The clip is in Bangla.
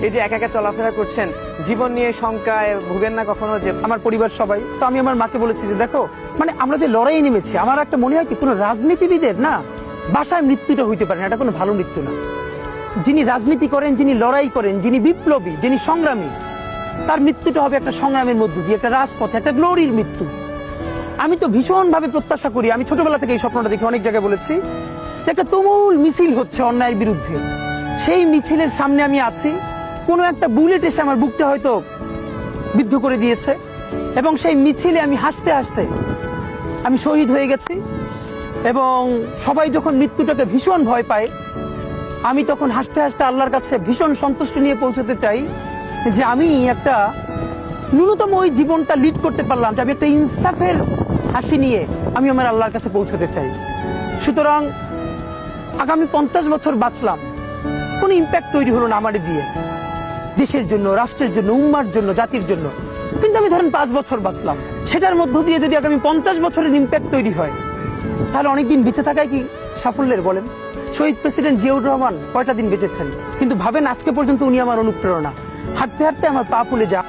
এই যে একা একা চলাফেরা করছেন, জীবন নিয়ে শঙ্কায় ভুগেন না কখনো? যে আমার পরিবার সবাই তো, আমি আমার মাকে বলেছি যে দেখো, মানে আমরা যে লড়াই নেমেছি, আমার একটা মনে হয় কি কোনো রাজনীতিবিদের না বাসায় মৃত্যুটা হইতে পারে না, এটা কোনো ভালো মৃত্যু না। যিনি রাজনীতি করেন, যিনি লড়াই করেন, যিনি বিপ্লবী, যিনি সংগ্রামী, তার মৃত্যুটা হবে একটা সংগ্রামের মধ্য দিয়ে, একটা রাজপথে, একটা গ্লোরির মৃত্যু। আমি তো ভীষণভাবে প্রত্যাশা করি, আমি ছোটবেলা থেকে এই স্বপ্নটা দেখি, অনেক জায়গায় বলেছি যে একটা তুমুল মিছিল হচ্ছে অন্যায়ের বিরুদ্ধে, সেই মিছিলের সামনে আমি আছি, কোনো একটা বুলেট এসে আমার বুকটা হয়তো বিদ্ধ করে দিয়েছে, এবং সেই মিছিলে আমি হাসতে হাসতে আমি শহীদ হয়ে গেছি। এবং সবাই যখন মৃত্যুটাকে ভীষণ ভয় পায়, আমি তখন হাসতে হাসতে আল্লাহর কাছে ভীষণ সন্তুষ্টি নিয়ে পৌঁছতে চাই যে আমি একটা ন্যূনতম ওই জীবনটা লিড করতে পারলাম, যে আমি একটা ইনসাফের হাসি নিয়ে আমি আমার আল্লাহর কাছে পৌঁছতে চাই। সুতরাং আগামী 50 বছর বাঁচলাম, কোনো ইম্প্যাক্ট তৈরি হলো না আমার দিয়ে, দেশের জন্য, রাষ্ট্রের জন্য, উম্মার জন্য, জাতির জন্য। কিন্তু আমি ধরেন 5 বছর বাঁচলাম, সেটার মধ্য দিয়ে যদি আগামী 50 বছরের ইম্প্যাক্ট তৈরি হয়, তাহলে অনেকদিন বেঁচে থাকায় কি সাফল্যের বলেন? শহীদ প্রেসিডেন্ট জিয়াউর রহমান কয়টা দিন বেঁচেছেন, কিন্তু ভাবেন আজকে পর্যন্ত উনি আমার অনুপ্রেরণা। হাঁটতে হাঁটতে আমার পা ফুলে যায়।